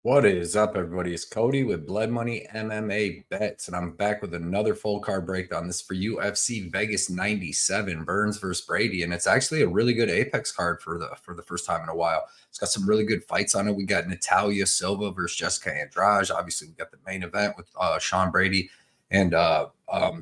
What is up, everybody? It's Cody with Blood Money MMA Bets, and I'm back with another full card breakdown. This is for UFC Vegas 97, Burns versus Brady, and it's actually a really good Apex card for the first time in a while. It's got some really good fights on it. We got Natalia Silva versus Jessica Andrade. Obviously, we got the main event with Sean Brady and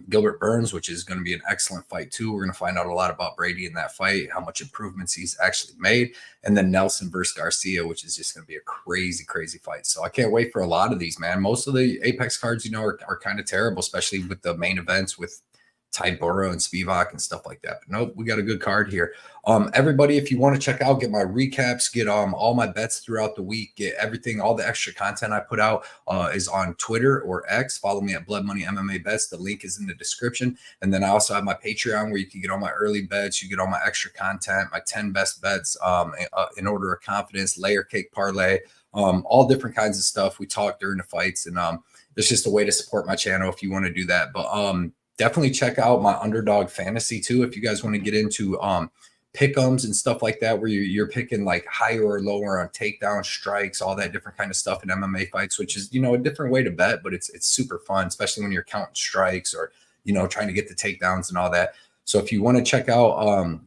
Gilbert Burns, which is going to be an excellent fight too. We're going to find out a lot about Brady in that fight, how much improvements he's actually made, and then Nelson versus Garcia, which is just going to be a crazy, crazy fight. So I can't wait for a lot of these, man. Most of the Apex cards, are kind of terrible, especially with the main events with Tybura and Spivak and stuff like that. But nope, we got a good card here. Everybody, if you want to check out, get my recaps, get all my bets throughout the week, get everything, all the extra content I put out is on Twitter or X. Follow me at Blood Money MMA Bets. The link is in the description. And then I also have my Patreon where you can get all my early bets, you get all my extra content, my 10 best bets in order of confidence, layer cake parlay, all different kinds of stuff. We talk during the fights, and it's just a way to support my channel if you want to do that. But definitely check out my underdog fantasy too if you guys want to get into pick'ems and stuff like that, where you're picking like higher or lower on takedown strikes, all that different kind of stuff in MMA fights, which is a different way to bet, but it's super fun, especially when you're counting strikes or trying to get the takedowns and all that. So if you want to check out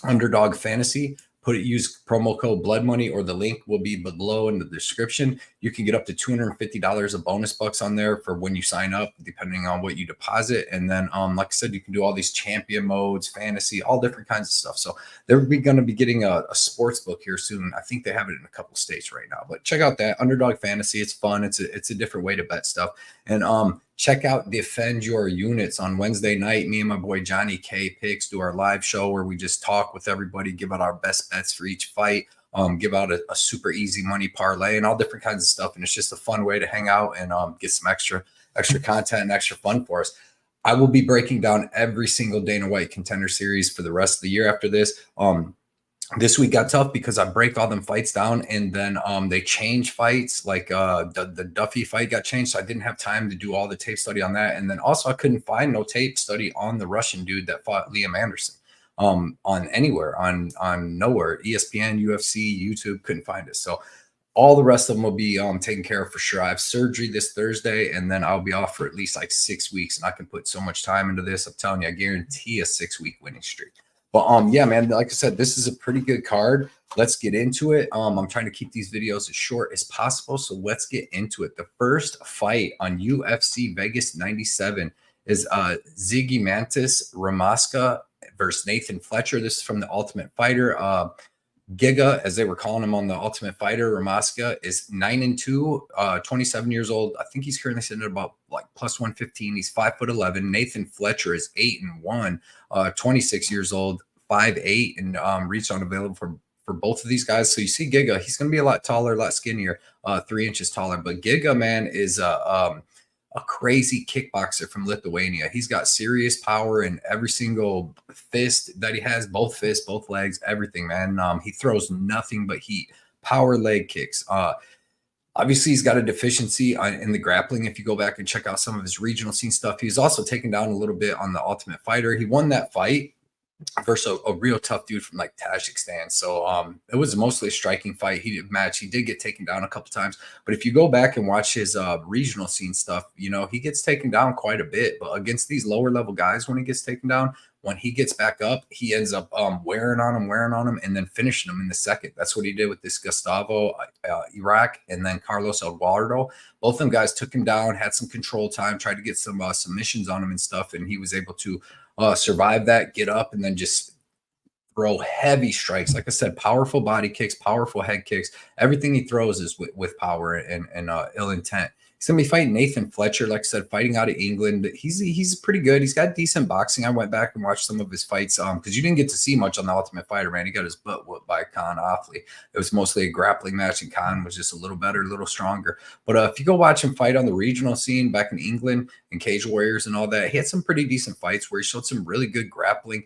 underdog fantasy, use promo code Blood Money, or the link will be below in the description. You can get up to $250 of bonus bucks on there for when you sign up, depending on what you deposit. And then, like I said, you can do all these champion modes, fantasy, all different kinds of stuff. So they're going to be getting a sports book here soon. I think they have it in a couple states right now, but check out that Underdog Fantasy. It's fun. It's a different way to bet stuff. And check out Defend Your Units on Wednesday night. Me and my boy Johnny K Picks do our live show where we just talk with everybody, give out our best bets for each fight, give out a super easy money parlay and all different kinds of stuff. And it's just a fun way to hang out and get some extra content and extra fun for us. I will be breaking down every single Dana White Contender Series for the rest of the year after this. This week got tough because I break all them fights down, and then they change fights. Like the Duffy fight got changed, so I didn't have time to do all the tape study on that. And then also I couldn't find no tape study on the Russian dude that fought Liam Anderson on anywhere, on nowhere. ESPN, UFC, YouTube, couldn't find it. So all the rest of them will be taken care of for sure. I have surgery this Thursday, and then I'll be off for at least like 6 weeks, and I can put so much time into this. I'm telling you, I guarantee a 6-week winning streak. But yeah, man, like I said, this is a pretty good card. Let's get into it. I'm trying to keep these videos as short as possible, so let's get into it. The first fight on UFC Vegas 97 is Zygimantas Ramaska versus Nathan Fletcher. This is from the Ultimate Fighter. Giga, as they were calling him on the Ultimate Fighter, Ramaska is 9-2, 27 years old. I think he's currently sitting at about like plus 115. He's 5'11". Nathan Fletcher is 8-1, 26 years old, 5'8", and reach on available for both of these guys. So you see Giga, he's going to be a lot taller, a lot skinnier, 3 inches taller. But Giga, man, is a crazy kickboxer from Lithuania. He's got serious power in every single fist that he has, both fists, both legs, everything, man. He throws nothing but heat, power leg kicks. Obviously, he's got a deficiency in the grappling. If you go back and check out some of his regional scene stuff, he's also taken down a little bit on the Ultimate Fighter. He won that fight versus a real tough dude from like Tajikistan. So it was mostly a striking fight. He did get taken down a couple times, but if you go back and watch his regional scene stuff, he gets taken down quite a bit. But against these lower level guys, when he gets taken down, when he gets back up, he ends up wearing on him, and then finishing him in the second. That's what he did with this Gustavo Iraq and then Carlos Eduardo. Both of them guys took him down, had some control time, tried to get some submissions on him and stuff, and he was able to survive that, get up, and then just throw heavy strikes. Like I said, powerful body kicks, powerful head kicks. Everything he throws is with power and ill intent. He's going to be fighting Nathan Fletcher, like I said, fighting out of England. He's pretty good. He's got decent boxing. I went back and watched some of his fights because you didn't get to see much on the Ultimate Fighter, man. He got his butt whooped by Khan Offley. It was mostly a grappling match, and Khan was just a little better, a little stronger. But if you go watch him fight on the regional scene back in England and Cage Warriors and all that, he had some pretty decent fights where he showed some really good grappling,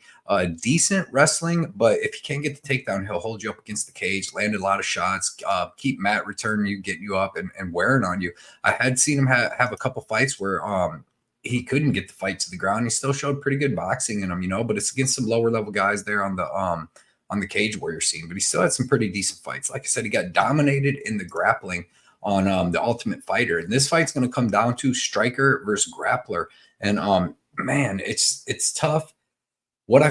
decent wrestling. But if you can't get the takedown, he'll hold you up against the cage, landed a lot of shots, keep mat returning you, getting you up and wearing on you. I had seen him have a couple fights where he couldn't get the fight to the ground. He still showed pretty good boxing in him, but it's against some lower level guys there on the Cage Warrior scene. But he still had some pretty decent fights. Like I said, he got dominated in the grappling on the Ultimate Fighter. And this fight's going to come down to striker versus grappler. And man, it's tough. What I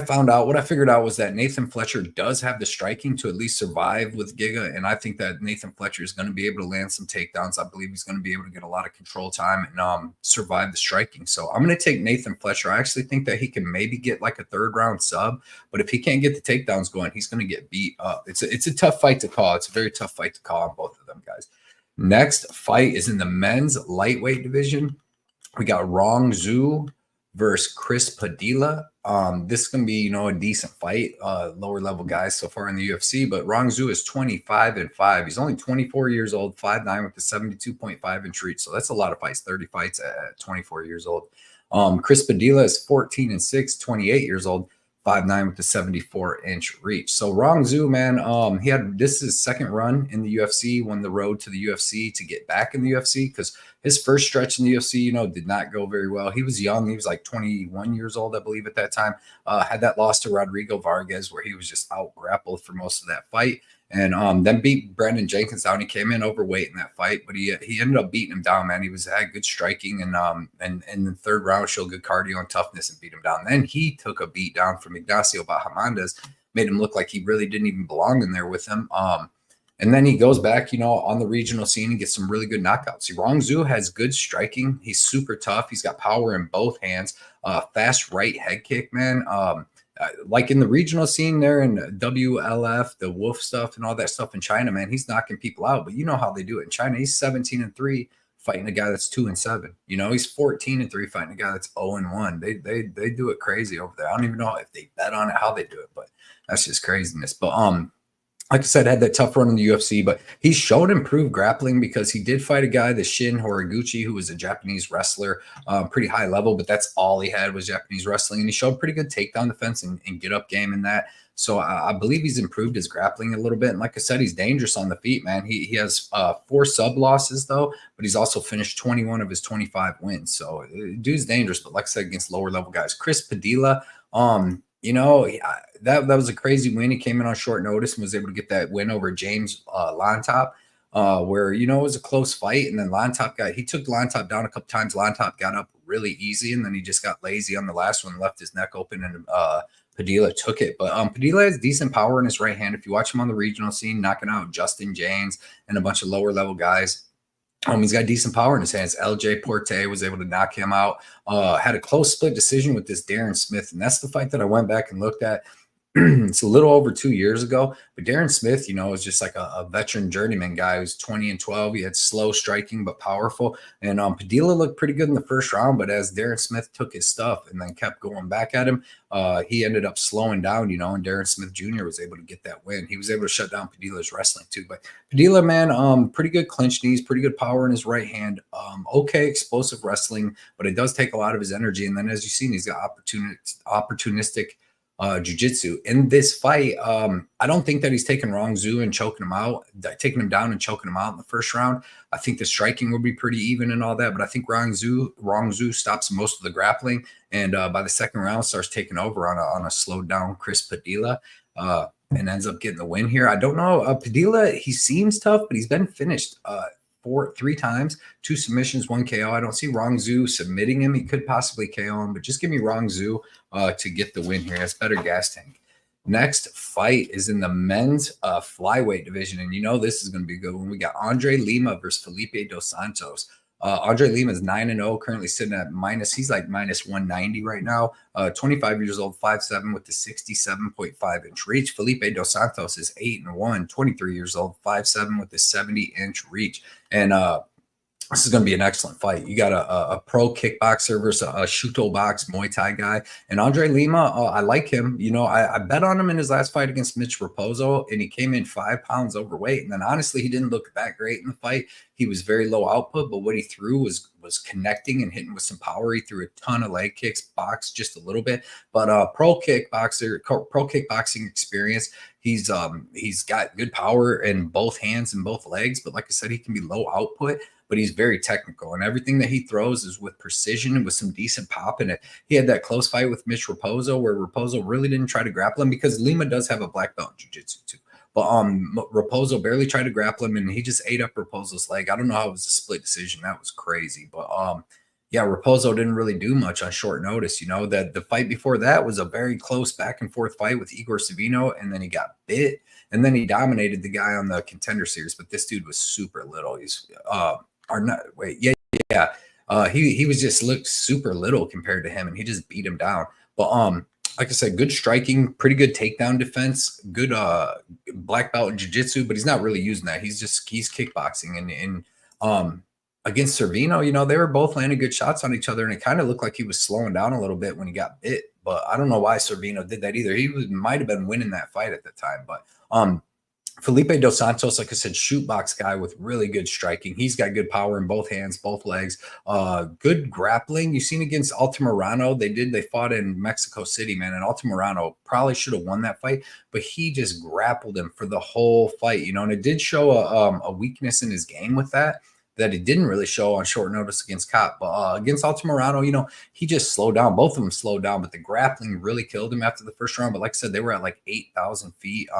figured out was that Nathan Fletcher does have the striking to at least survive with Giga. And I think that Nathan Fletcher is going to be able to land some takedowns. I believe he's going to be able to get a lot of control time and survive the striking. So I'm going to take Nathan Fletcher. I actually think that he can maybe get like a 3rd round sub, but if he can't get the takedowns going, he's going to get beat up. It's a tough fight to call. It's a very tough fight to call on both of them guys. Next fight is in the men's lightweight division. We got Rongzhu versus Chris Padilla. This is going to be, a decent fight. Lower level guys so far in the UFC, but Rongzhu is 25-5. He's only 24 years old, 5'9" with the 72.5-inch reach. So that's a lot of fights, 30 fights at 24 years old. Chris Padilla is 14-6, 28 years old, 5'9" with the 74-inch reach. So Rongzhu, man, this is his 2nd run in the UFC, won the road to the UFC to get back in the UFC because his first stretch in the UFC, did not go very well. He was young. He was like 21 years old, I believe, at that time. Had that loss to Rodrigo Vargas where he was just out grappled for most of that fight. And then beat Brendon Jenkins down. He came in overweight in that fight, but he ended up beating him down, man. He had good striking and in the 3rd round showed good cardio and toughness and beat him down. Then he took a beat down from Ignacio Bahamondes, made him look like he really didn't even belong in there with him. And then he goes back, on the regional scene and gets some really good knockouts. See, Rongzhu has good striking. He's super tough. He's got power in both hands. Fast right head kick, man. Like in the regional scene there in WLF, the Wolf stuff and all that stuff in China, man, he's knocking people out. But you know how they do it in China. He's 17-3 fighting a guy that's 2-7. He's 14-3 fighting a guy that's 0-1. They do it crazy over there. I don't even know if they bet on it, how they do it, but that's just craziness. But like I said, had that tough run in the UFC, but he showed improved grappling because he did fight a guy, the Shin Horiguchi, who was a Japanese wrestler, pretty high level, but that's all he had was Japanese wrestling. And he showed pretty good takedown defense and get up game in that. So I believe he's improved his grappling a little bit. And like I said, he's dangerous on the feet, man. He has 4 sub losses though, but he's also finished 21 of his 25 wins. So dude's dangerous, but like I said, against lower level guys. Chris Padilla, that was a crazy win. He came in on short notice and was able to get that win over James Lontop, where, it was a close fight. And then he took Lontop down a couple times. Lontop got up really easy, and then he just got lazy on the last one, left his neck open, and Padilla took it. But Padilla has decent power in his right hand. If you watch him on the regional scene, knocking out Justin James and a bunch of lower level guys, he's got decent power in his hands. LJ Porte was able to knock him out. Had a close split decision with this Darren Smith, and that's the fight that I went back and looked at. It's a little over 2 years ago, but Darren Smith, is just like a veteran journeyman guy who's 20-12. He had slow striking, but powerful. And Padilla looked pretty good in the first round, but as Darren Smith took his stuff and then kept going back at him, he ended up slowing down, and Darren Smith Jr. was able to get that win. He was able to shut down Padilla's wrestling too. But Padilla, man, pretty good clinch knees, pretty good power in his right hand. Okay, explosive wrestling, but it does take a lot of his energy. And then as you've seen, he's got opportunistic jiu-jitsu in this fight. I don't think that he's taking Rongzhu and taking him down and choking him out in the first round. I think the striking will be pretty even and all that, but I think Rongzhu stops most of the grappling, and by the 2nd round starts taking over on a slowed down Chris Padilla, and ends up getting the win here. I don't know. Padilla, he seems tough, but he's been finished 3 times, 2 submissions, 1 KO. I don't see Rongzhu submitting him. He could possibly KO him, but just give me Rongzhu to get the win here. That's better gas tank. Next fight is in the men's flyweight division, and this is going to be a good one. We got Andre Lima versus Felipe dos Santos. Andre Lima is 9-0, currently sitting at he's like minus 190 right now. 25 years old, 5'7" with the 67.5-inch reach. Felipe dos Santos is 8-1, 23 years old, 5'7" with the 70-inch reach. And this is going to be an excellent fight. You got a pro kickboxer versus a Shuto box Muay Thai guy. And Andre Lima, I like him. I bet on him in his last fight against Mitch Raposo, and he came in 5 pounds overweight. And then honestly, he didn't look that great in the fight. He was very low output, but what he threw was connecting and hitting with some power. He threw a ton of leg kicks, boxed just a little bit. But pro kickboxing experience. He's got good power in both hands and both legs. But like I said, he can be low output, but he's very technical, and everything that he throws is with precision and with some decent pop in it. He had that close fight with Mitch Raposo where Raposo really didn't try to grapple him, because Lima does have a black belt in jiu-jitsu too. But Raposo barely tried to grapple him, and he just ate up Raposo's leg. I don't know how it was a split decision. That was crazy. But yeah, Raposo didn't really do much on short notice. You know, that the fight before that was a very close back and forth fight with Igor Savino, and then he got bit, and then he dominated the guy on the Contender Series. But this dude was super little. He's or not. Wait, yeah. He was just looked super little compared to him, and he just beat him down. But like I said, good striking, pretty good takedown defense, good black belt in jiu-jitsu, but he's not really using that. He's kickboxing and against Servino, you know, they were both landing good shots on each other, and it kind of looked like he was slowing down a little bit when he got bit. But I don't know why Servino did that either. He might have been winning that fight at the time. But Felipe dos Santos, like I said, shoot box guy with really good striking. He's got good power in both hands, both legs. Good grappling. You've seen against Altamirano. They fought in Mexico City, man. And Altamirano probably should have won that fight, but he just grappled him for the whole fight, you know. And it did show a weakness in his game with that he didn't really show on short notice against Cop. But against Altamirano, you know, he just slowed down. Both of them slowed down, but the grappling really killed him after the first round. But like I said, they were at like 8,000 feet.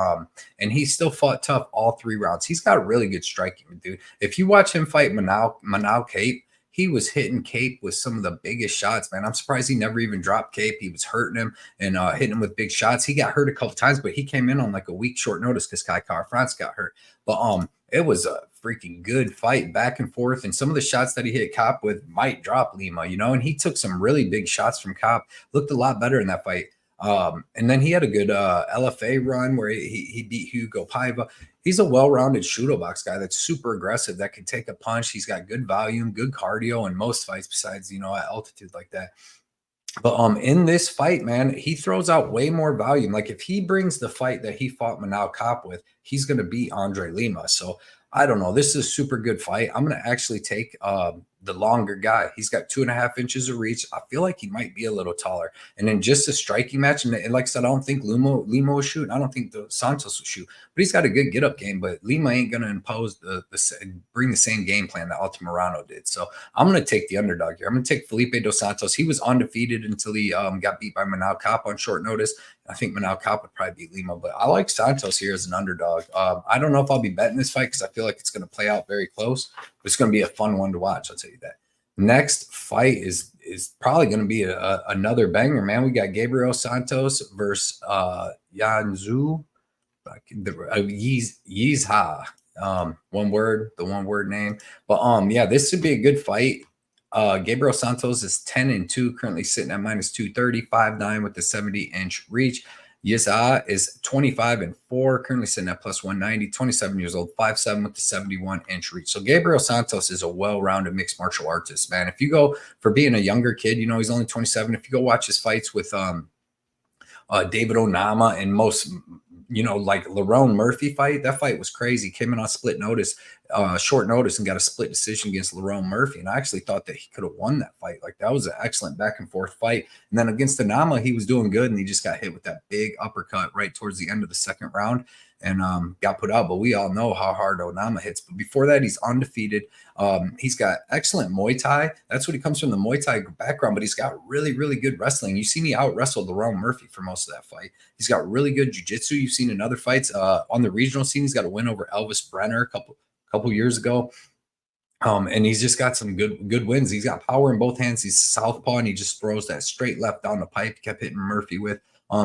And he still fought tough all 3 rounds. He's got really good striking, dude. If you watch him fight Manal Cape, he was hitting Cape with some of the biggest shots, man. I'm surprised he never even dropped Cape. He was hurting him and hitting him with big shots. He got hurt a couple times, but he came in on like a week short notice because Kai Kara-France got hurt. But it was a freaking good fight back and forth. And some of the shots that he hit Cop with might drop Lima, you know, and he took some really big shots from Cop. Looked a lot better in that fight. And then he had a good LFA run where he beat Hugo Paiva. He's a well-rounded shooto box guy that's super aggressive, that can take a punch. He's got good volume, good cardio in most fights besides, you know, at altitude like that. But in this fight, man, he throws out way more volume. Like if he brings the fight that he fought Manal Cop with, he's going to beat Andre Lima. So I don't know. This is a super good fight. I'm going to actually take the longer guy. He's got 2.5 inches of reach. I feel like he might be a little taller. And then just a striking match. And like I said, I don't think Lima will shoot. I don't think the Santos will shoot. But he's got a good get-up game. But Lima ain't going to impose bring the same game plan that Altamirano did. So I'm going to take the underdog here. I'm going to take Felipe dos Santos. He was undefeated until he got beat by Manal Cop on short notice. I think Manal Cop would probably beat Lima, but I like Santos here as an underdog. I don't know if I'll be betting this fight because I feel like it's going to play out very close, but it's going to be a fun one to watch. I'll tell you that. Next fight is probably going to be another banger, man. We got Gabriel Santos versus Yanzu Yizha. One word name. But yeah, this should be a good fight. Gabriel Santos is 10-2, currently sitting at -230, 5'9" with the 70-inch reach. Yizha is 25-4, currently sitting at +190, 27 years old, 5'7" with the 71-inch reach. So Gabriel Santos is a well-rounded mixed martial artist, man. If you go for being a younger kid, you know, he's only 27. If you go watch his fights with David Onama and most, you know, like Lerone Murphy fight, that fight was crazy. Came in on short notice, and got a split decision against Lerone Murphy. And I actually thought that he could have won that fight. Like that was an excellent back and forth fight. And then against Onama, he was doing good, and he just got hit with that big uppercut right towards the end of the second round and got put out. But we all know how hard Onama hits. But before that, he's undefeated. He's got excellent Muay Thai. That's what he comes from, the Muay Thai background, but he's got really, really good wrestling. You've seen he out-wrestled Lerone Murphy for most of that fight. He's got really good jiu-jitsu. You've seen in other fights. On the regional scene, he's got a win over Elvis Brenner a couple years ago. And he's just got some good wins. He's got power in both hands. He's southpaw, and he just throws that straight left down the pipe. He kept hitting Murphy with.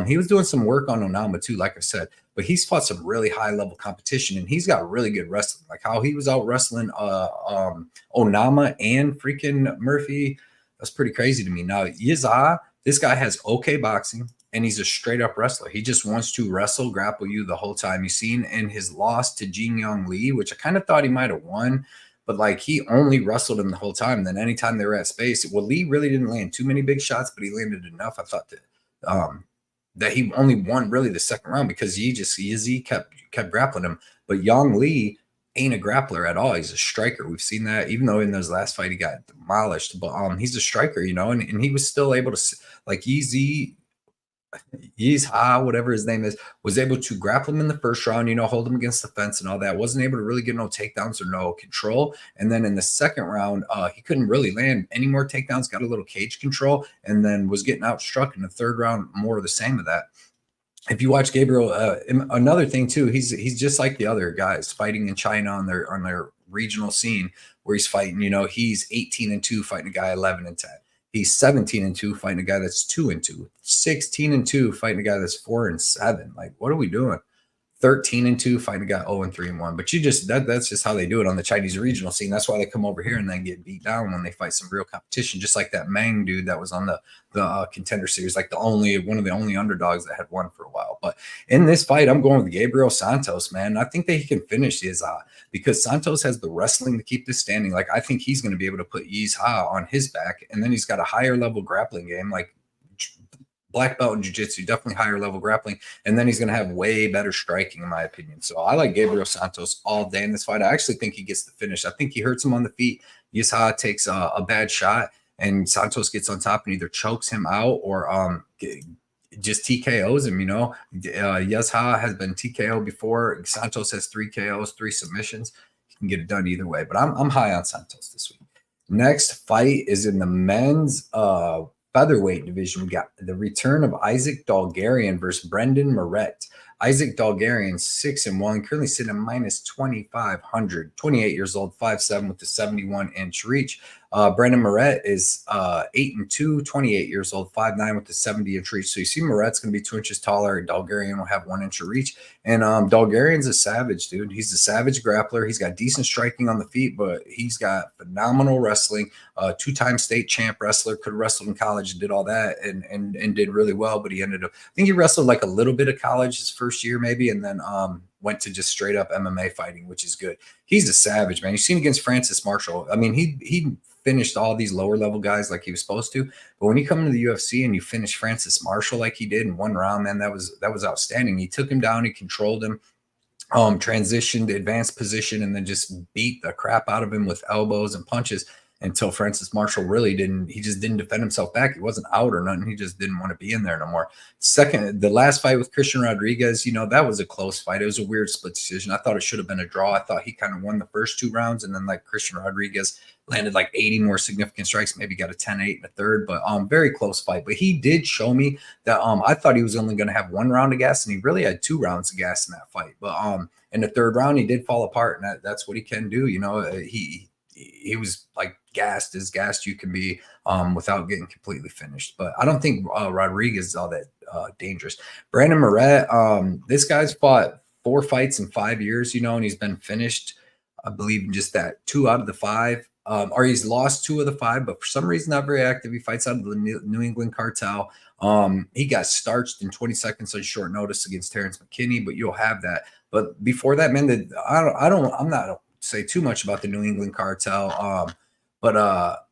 He was doing some work on Onama too, like I said, but he's fought some really high level competition, and he's got really good wrestling. Like how he was out wrestling Onama and freaking Murphy. That's pretty crazy to me. Now Yizha, this guy has okay boxing, and he's a straight up wrestler. He just wants to grapple you the whole time. You've seen in his loss to Jin Young Lee, which I kind of thought he might have won, but like he only wrestled him the whole time. And then anytime they were at space, well, Lee really didn't land too many big shots, but he landed enough. I thought that he only won really the second round because Yizhi kept grappling him. But Young Lee ain't a grappler at all. He's a striker. We've seen that, even though in his last fight he got demolished. But he's a striker, you know, and he was still able to, like Yizha, whatever his name is, was able to grapple him in the first round, you know, hold him against the fence and all that. Wasn't able to really get no takedowns or no control. And then in the second round, he couldn't really land any more takedowns, got a little cage control, and then was getting outstruck in the third round, more of the same of that. if you watch Gabriel, another thing too, he's just like the other guys fighting in China on their regional scene where he's fighting. You know, he's 18-2 fighting a guy 11-10. He's 17-2 fighting a guy that's 2-2. 16-2 fighting a guy that's 4-7. Like, what are we doing? 13-2 fighting a guy 0-3-1. But you just that's just how they do it on the Chinese regional scene. That's why they come over here and then get beat down when they fight some real competition. Just like that Mang dude that was on the contender series, like one of the only underdogs that had won for a while. But in this fight, I'm going with Gabriel Santos, man. I think that he can finish Yizha because Santos has the wrestling to keep this standing. Like, I think he's going to be able to put Yizha on his back, and then he's got a higher level grappling game. Like, black belt in jiu-jitsu, definitely higher level grappling, and then he's going to have way better striking in my opinion. So I like Gabriel Santos all day in this fight. I actually think he gets the finish. I think he hurts him on the feet. Yizha takes a bad shot, and Santos gets on top and either chokes him out or just TKOs him. You know, Yizha has been TKO before. Santos has 3 KOs, 3 submissions. He can get it done either way, but I'm high on Santos this week. Next fight is in the men's featherweight division. We got the return of Isaac Dulgarian versus Brendon Marotte. Isaac Dulgarian 6-1, currently sitting at minus 2,500. 28 years old, 5'7" with the 71-inch reach. Brendon Marotte is 8-2, 28 years old, 5'9" with the 70-inch reach. So you see Marotte's going to be 2 inches taller. Dulgarian will have 1 inch of reach. And Dulgarian's a savage, dude. He's a savage grappler. He's got decent striking on the feet, but he's got phenomenal wrestling. 2-time state champ wrestler, could have wrestled in college and did all that and did really well. But he ended up, I think he wrestled like a little bit of college his first year maybe, and then went to just straight up MMA fighting, which is good. He's a savage, man. You've seen against Francis Marshall. I mean, he finished all these lower level guys like he was supposed to. But when you come into the UFC and you finish Francis Marshall like he did in 1 round, man, that was outstanding. He took him down, he controlled him, transitioned, advanced position, and then just beat the crap out of him with elbows and punches until Francis Marshall really just didn't defend himself back. He wasn't out or nothing. He just didn't want to be in there no more. The last fight with Christian Rodriguez, you know, that was a close fight. It was a weird split decision. I thought it should have been a draw. I thought he kind of won the first 2 rounds, and then like Christian Rodriguez landed like 80 more significant strikes, maybe got a 10-8 in the third, but very close fight. But he did show me that I thought he was only going to have 1 round of gas, and he really had 2 rounds of gas in that fight. But in the third round, he did fall apart, and that's what he can do. You know, he was like gassed as gassed you can be without getting completely finished. But I don't think Rodriguez is all that dangerous. Brendon Marotte, this guy's fought 4 fights in 5 years, you know, and he's been finished, I believe, just that 2 out of the 5. Or he's lost 2 of the 5, but for some reason not very active. He fights out of the New England cartel. He got starched in 20 seconds on short notice against Terrence McKinney, but you'll have that. But before that, man, I'm not say too much about the New England cartel. But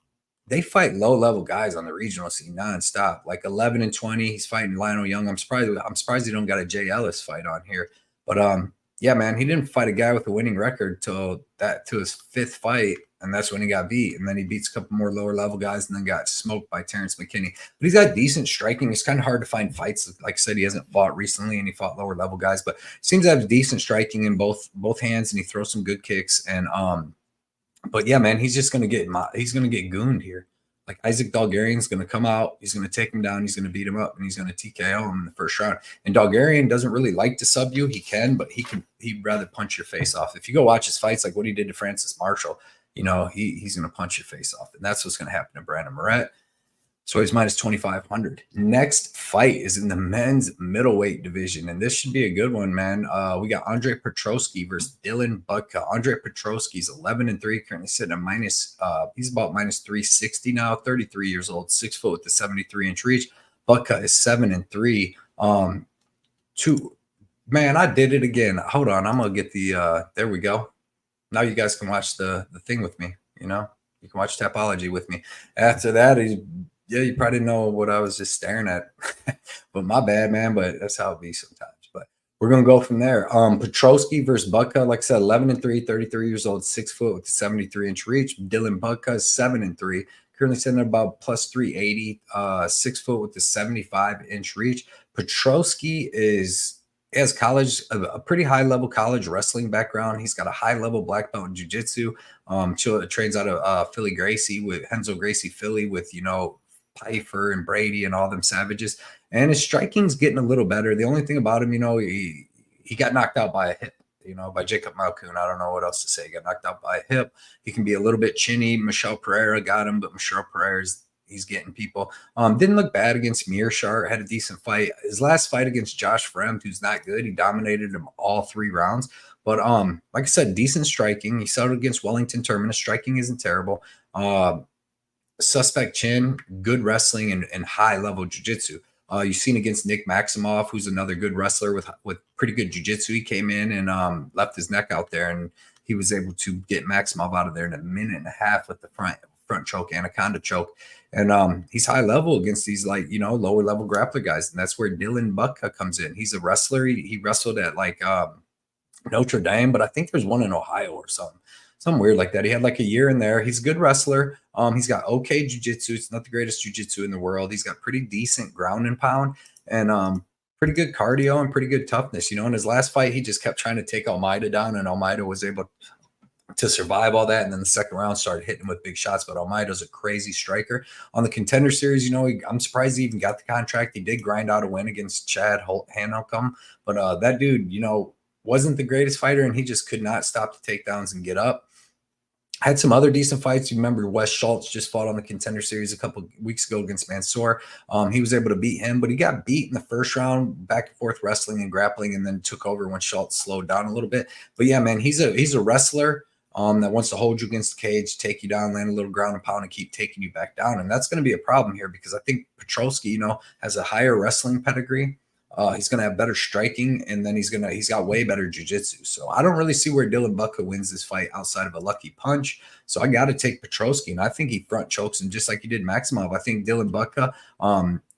they fight low level guys on the regional scene nonstop. Like 11-20, he's fighting Lionel Young. I'm surprised he don't got a Jay Ellis fight on here. But yeah, man, he didn't fight a guy with a winning record to his 5th fight, and that's when he got beat. And then he beats a couple more lower level guys and then got smoked by Terrence McKinney. But he's got decent striking. It's kind of hard to find fights. Like I said, he hasn't fought recently, and he fought lower level guys, but seems to have decent striking in both hands, and he throws some good kicks. And but yeah, man, he's just gonna get gooned here. Like Isaac Dulgarian's gonna come out, he's gonna take him down, he's gonna beat him up, and he's gonna TKO him in the first round. And Dulgarian doesn't really like to sub you. He can, but he'd rather punch your face off. If you go watch his fights, like what he did to Francis Marshall, you know, he's gonna punch your face off, and that's what's gonna happen to Brendon Marotte. So he's minus 2,500. Next fight is in the men's middleweight division, and this should be a good one, man. We got Andrade Petroski versus Dylan Budka. Andrade Petroski's 11-3, currently sitting at he's about minus 360 now, 33 years old, 6 foot with the 73-inch reach. Budka is 7-3. Man, I did it again. Hold on, I'm gonna get the there we go. Now you guys can watch the thing with me, you know. You can watch Tapology with me. After that, yeah, you probably didn't know what I was just staring at. But my bad, man. But that's how it be sometimes. But we're going to go from there. Petroski versus Budka, like I said, 11-3, 33 years old, 6 foot with the 73-inch reach. Dylan Budka is 7-3, currently sitting at about plus 380, 6 foot with the 75-inch reach. Petroski has a pretty high level college wrestling background. He's got a high level black belt in jiu-jitsu. Trains out of Philly Gracie with Renzo Gracie Philly with, you know, Pfeiffer and Brady and all them savages. And his striking's getting a little better. The only thing about him, he got knocked out by a hip, by Jacob Malkoun. I don't know what else to say. He got knocked out by a hip. He can be a little bit chinny. Michel Pereira got him, but Michel Pereira's he's getting people. Didn't look bad against Mearshart. Had a decent fight. His last fight against Josh Fremd, who's not good. He dominated him all 3 rounds. But like I said, decent striking. He settled against Wellington Terminus. Striking isn't terrible. Suspect chin, good wrestling, and high-level jiu-jitsu. You've seen against Nick Maximoff, who's another good wrestler with pretty good jiu-jitsu. He came in and left his neck out there, and he was able to get Maximoff out of there in a minute and a half with the front choke, anaconda choke. And he's high level against these lower level grappler guys. And that's where Dylan Budka comes in. He's a wrestler. He wrestled at Notre Dame, but I think there's one in Ohio or something weird like that. He had like a year in there. He's a good wrestler. He's got okay jiu-jitsu. It's not the greatest jiu-jitsu in the world. He's got pretty decent ground and pound and pretty good cardio and pretty good toughness. In his last fight, he just kept trying to take Almeida down, and Almeida was able to survive all that. And then the second round started hitting him with big shots. But Almeida's a crazy striker. On the Contender Series, I'm surprised he even got the contract. He did grind out a win against Chad Hanelcom. But that dude, wasn't the greatest fighter, and he just could not stop the takedowns and get up. Had some other decent fights. You remember Wes Schultz just fought on the Contender Series a couple weeks ago against Mansour. He was able to beat him, but he got beat in the first round, back and forth wrestling and grappling, and then took over when Schultz slowed down a little bit. But yeah, man, he's a wrestler that wants to hold you against the cage, take you down, land a little ground and pound, and keep taking you back down. And that's going to be a problem here because I think Petroski, has a higher wrestling pedigree. He's going to have better striking, and then he's got way better jiu-jitsu. So I don't really see where Dylan Budka wins this fight outside of a lucky punch. So I got to take Petroski, and I think he front chokes him just like he did Maximov. I think Dylan Budka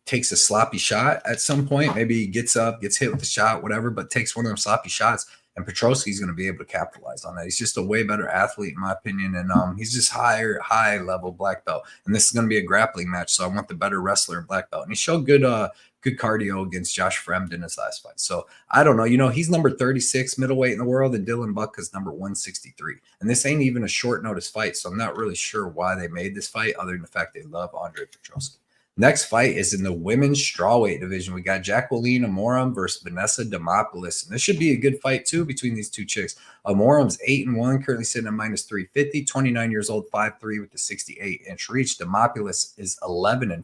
takes a sloppy shot at some point. Maybe he gets up, gets hit with the shot, whatever, but takes one of them sloppy shots. And Petroski's going to be able to capitalize on that. He's just a way better athlete, in my opinion. And he's just high level black belt. And this is going to be a grappling match. So I want the better wrestler in black belt. And he showed good cardio against Josh Fremd in his last fight. So I don't know. He's number 36 middleweight in the world, and Dylan Budka's number 163. And this ain't even a short notice fight. So I'm not really sure why they made this fight other than the fact they love Andre Petroski. Next fight is in the women's strawweight division. We got Jaquelin Amorim versus Vanessa Demopoulos. And this should be a good fight, too, between these two chicks. Amorim's 8-1, currently sitting at minus 350, 29 years old, 5'3", with the 68-inch reach. Demopoulos is 11-5,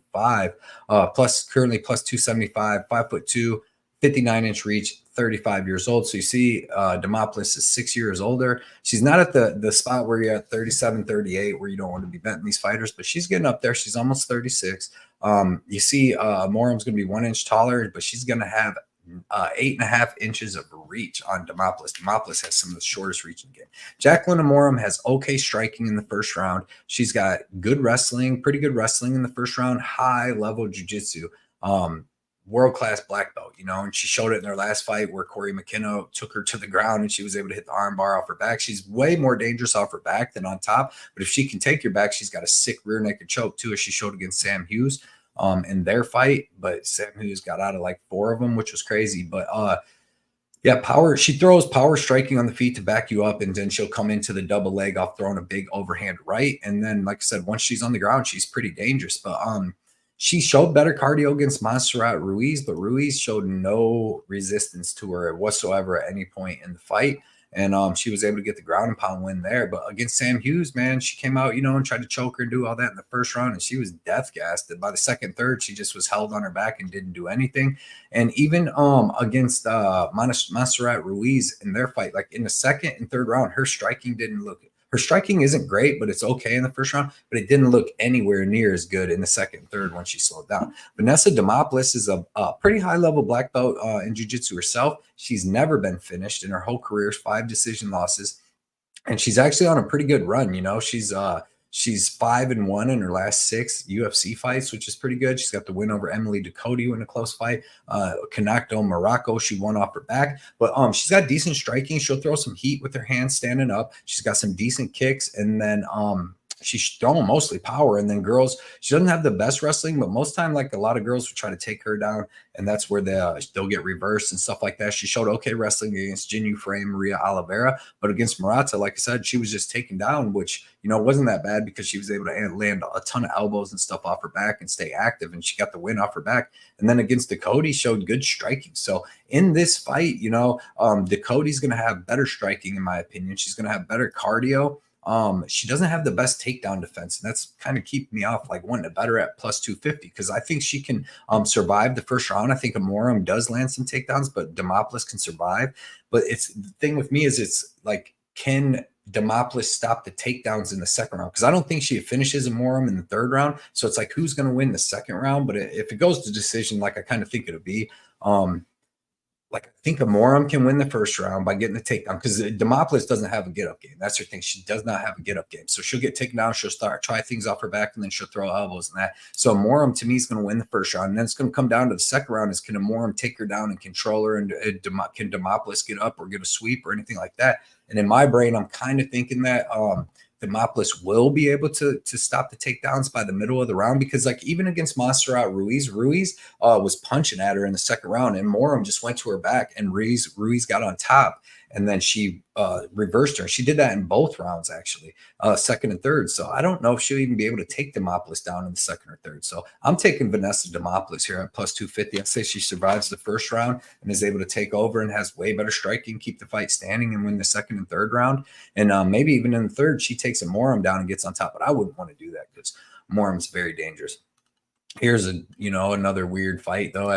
currently plus 275, 5'2", 59-inch reach, 35 years old. So you see Demopoulos is 6 years older. She's not at the spot where you're at 37, 38, where you don't want to be betting these fighters, but she's getting up there. She's almost 36. You see Moram's going to be 1 inch taller, but she's going to have 8.5 inches of reach on Demopoulos. Demopoulos has some of the shortest reach in the game. Jaquelin Amorim has okay striking in the first round. She's got good wrestling, pretty good wrestling in the first round, high-level jiu-jitsu. World-class black belt, and she showed it in her last fight where Corey McKenna took her to the ground and she was able to hit the arm bar off her back. She's way more dangerous off her back than on top, but if she can take your back, she's got a sick rear naked choke too, as she showed against Sam Hughes in their fight, but Sam Hughes got out of like 4 of them, which was crazy. But yeah, power. She throws power striking on the feet to back you up, and then she'll come into the double leg off throwing a big overhand right. And then, like I said, once she's on the ground, she's pretty dangerous. But she showed better cardio against Montserrat Ruiz, but Ruiz showed no resistance to her whatsoever at any point in the fight. And she was able to get the ground and pound win there. But against Sam Hughes, man, she came out, and tried to choke her and do all that in the first round, and she was death gassed. And by the second, third, she just was held on her back and didn't do anything. And even against Montserrat Ruiz in their fight, like in the second and third round, her striking isn't great, but it's okay in the first round, but it didn't look anywhere near as good in the second and third when she slowed down. Vanessa Demopoulos is a pretty high-level black belt in jiu-jitsu herself. She's never been finished in her whole career, 5 decision losses, and she's actually on a pretty good run. She's 5-1 in her last 6 UFC fights, which is pretty good. She's got the win over Emily Ducote in a close fight. Canacto Morocco, she won off her back. But she's got decent striking. She'll throw some heat with her hands standing up. She's got some decent kicks. And then she's throwing mostly power. And then girls, she doesn't have the best wrestling, but most time, like a lot of girls will try to take her down, and that's where they'll get reversed and stuff like that. She showed okay wrestling against Jinu Frame, Maria Oliveira, but against Marotte, like I said, she was just taken down, which, you know, wasn't that bad because she was able to land a ton of elbows and stuff off her back and stay active, and she got the win off her back. And then against Dakota, showed good striking. So in this fight, you know, Dakota's going to have better striking, in my opinion. She's going to have better cardio. She doesn't have the best takedown defense, and that's kind of keeping me off like wanting to bet her at plus 250 because I think she can survive the first round. I think Amorim does land some takedowns, but Demopoulos can survive. But it's the thing with me is it's like, can Demopoulos stop the takedowns in the second round? Because I don't think she finishes Amorim in the third round. So it's like, who's going to win the second round? But if it goes to decision, like I kind of think it'll be, like I think Amorim can win the first round by getting the takedown because Demopoulos doesn't have a get-up game. That's her thing. She does not have a get-up game. So she'll get taken down. She'll try things off her back, and then she'll throw elbows and that. So Amorim, to me, is going to win the first round. And then it's going to come down to the second round is, can Amorim take her down and control her? And can Demopoulos get up or get a sweep or anything like that? And in my brain, I'm kind of thinking that Demopoulos will be able to stop the takedowns by the middle of the round because, like, even against Montserrat Ruiz was punching at her in the second round, and Amorim just went to her back, and Ruiz got on top, and then she reversed her. She did that in both rounds, actually, second and third. So I don't know if she'll even be able to take Demopoulos down in the second or third. So I'm taking Vanessa Demopoulos here at plus 250. I say she survives the first round and is able to take over and has way better striking, keep the fight standing, and win the second and third round. And maybe even in the third, she takes Amorim down and gets on top. But I wouldn't want to do that because Amorim's very dangerous. Here's another weird fight though.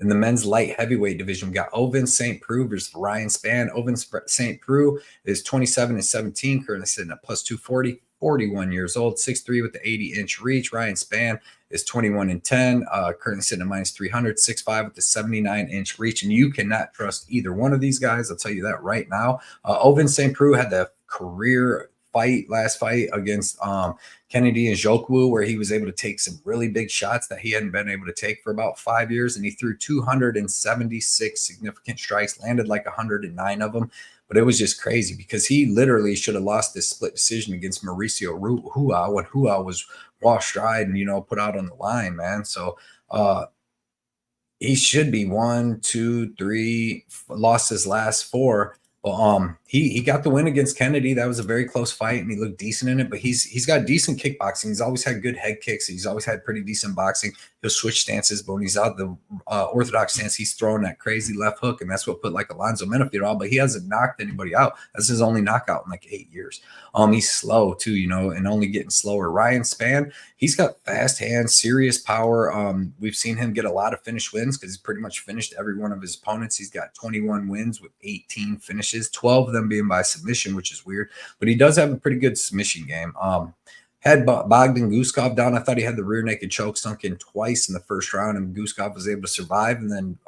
In the men's light heavyweight division, we got Ovince St. Preux versus Ryan Spann. Ovince St. Preux is 27-17, currently sitting at plus 240, 41 years old, 6'3" with the 80-inch reach. Ryan Spann is 21-10, currently sitting at minus 300, 6'5" with the 79-inch reach. And you cannot trust either one of these guys. I'll tell you that right now. Ovince St. Preux had the career last fight against Kennedy and Njoku, where he was able to take some really big shots that he hadn't been able to take for about 5 years. And he threw 276 significant strikes, landed like 109 of them. But it was just crazy because he literally should have lost this split decision against Mauricio Rua when Rua was washed dried and, put out on the line, man. So he should be 1, 2, 3, lost his last 4. Well, he got the win against Kennedy. That was a very close fight, and he looked decent in it. But he's got decent kickboxing. He's always had good head kicks. He's always had pretty decent boxing. He'll switch stances, but when he's out the orthodox stance, he's throwing that crazy left hook, and that's what put like Alonzo Menifee on. But he hasn't knocked anybody out. That's his only knockout in like 8 years. He's slow too, and only getting slower. Ryan Spann, he's got fast hands, serious power. We've seen him get a lot of finish wins because he's pretty much finished every one of his opponents. He's got 21 wins with 18 finishes, 12 of them being by submission, which is weird. But he does have a pretty good submission game. Had Bogdan Guskov down. I thought he had the rear naked choke sunk in twice in the first round, and Guskov was able to survive. And then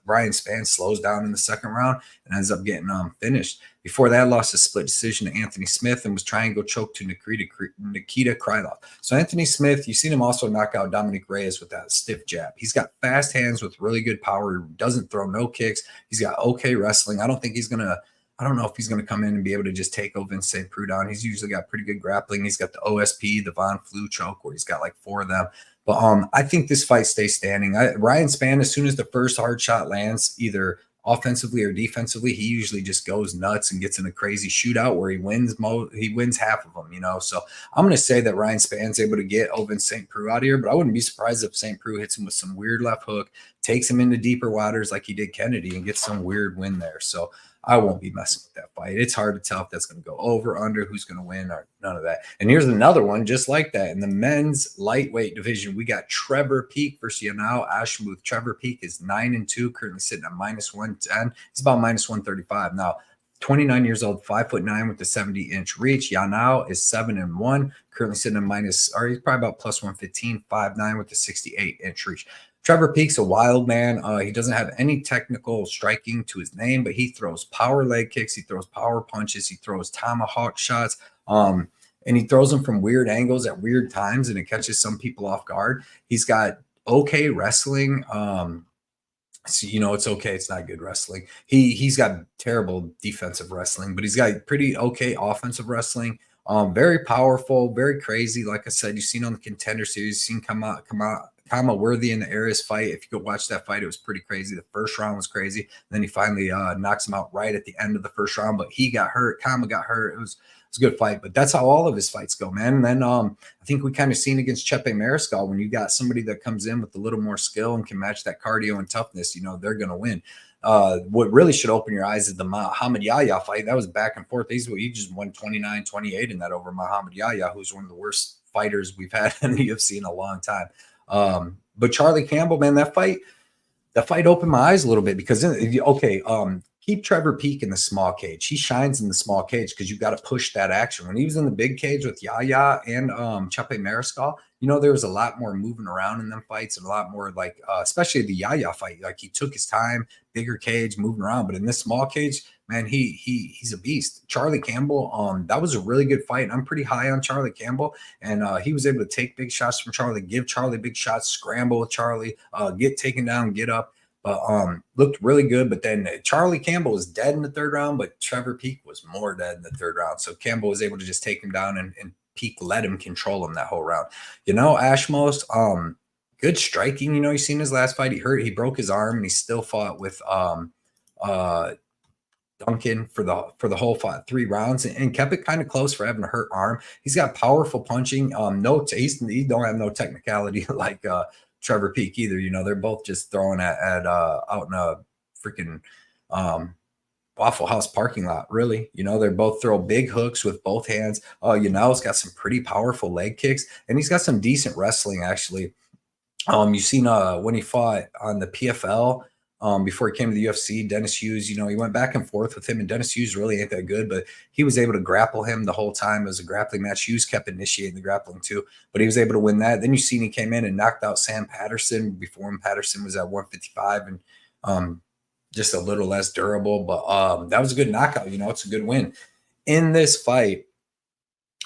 Ryan Spann slows down in the second round and ends up getting finished. Before that, lost a split decision to Anthony Smith and was triangle choke to Nikita Krylov. So Anthony Smith, you've seen him also knock out Dominic Reyes with that stiff jab. He's got fast hands with really good power. He doesn't throw no kicks. He's got okay wrestling. I don't know if he's going to come in and be able to just take Ovince St. Preux down. He's usually got pretty good grappling. He's got the OSP, the Von Flue choke, where he's got like 4 of them. But I think this fight stays standing. Ryan Spann, as soon as the first hard shot lands, either offensively or defensively, he usually just goes nuts and gets in a crazy shootout where he wins half of them, So I'm going to say that Ryan Spann's able to get Ovince St. Preux out of here, but I wouldn't be surprised if St. Preux hits him with some weird left hook, takes him into deeper waters like he did Kennedy, and gets some weird win there. So I won't be messing with that fight. It's hard to tell if that's going to go over, under, who's going to win, or none of that. And here's another one just like that. In the men's lightweight division, we got Trevor Peek versus Yanao Ashmouz. Trevor Peek is 9-2, currently sitting at minus 110. He's about minus 135. Now, 29 years old, 5'9" with the 70-inch reach. Yanao is 7-1, currently sitting at he's probably about plus 115, 5'9" with the 68-inch reach. Trevor Peek's a wild man. He doesn't have any technical striking to his name, but he throws power leg kicks. He throws power punches. He throws tomahawk shots. And he throws them from weird angles at weird times, and it catches some people off guard. He's got okay wrestling. It's okay. It's not good wrestling. He's got terrible defensive wrestling, but he's got pretty okay offensive wrestling. Very powerful, very crazy. Like I said, you've seen on the Contender Series, you've seen Kama worthy in the Arias fight. If you go watch that fight, it was pretty crazy. The first round was crazy. Then he finally knocks him out right at the end of the first round, but he got hurt. Kama got hurt. It was a good fight, but that's how all of his fights go, man. And then I think we kind of seen against Chepe Mariscal, when you got somebody that comes in with a little more skill and can match that cardio and toughness, they're going to win. What really should open your eyes is the Muhammad Yahya fight. That was back and forth. He just won 29-28 in that over Muhammad Yahya, who's one of the worst fighters we've had in the UFC in a long time. But Charlie Campbell, man, that fight opened my eyes a little bit because, keep Trevor Peek in the small cage. He shines in the small cage because you got to push that action. When he was in the big cage with Yahya and Chepe Mariscal, there was a lot more moving around in them fights and a lot more like, especially the Yahya fight. Like he took his time, bigger cage, moving around. But in this small cage, man, he's a beast. Charlie Campbell, that was a really good fight. I'm pretty high on Charlie Campbell, and he was able to take big shots from Charlie, give Charlie big shots, scramble with Charlie, get taken down, get up. Looked really good, but then Charlie Campbell was dead in the third round, but Trevor Peek was more dead in the third round. So Campbell was able to just take him down, and Peek let him control him that whole round. Ashmouz, good striking. You seen his last fight. He broke his arm, and he still fought with Duncan for the whole fight, 3 rounds, and kept it kind of close for having a hurt arm. He's got powerful punching. He don't have no technicality like Trevor Peek either. They're both just throwing at out in a freaking Waffle House parking lot, really. They're both throw big hooks with both hands. He's got some pretty powerful leg kicks, and he's got some decent wrestling, actually. You've seen when he fought on the PFL before he came to the UFC, Dennis Hughes, he went back and forth with him, and Dennis Hughes really ain't that good, but he was able to grapple him the whole time. It was a grappling match. Hughes kept initiating the grappling too, but he was able to win that. Then you seen he came in and knocked out Sam Patterson. Before him, Patterson was at 155 and just a little less durable, but that was a good knockout. It's a good win. In this fight,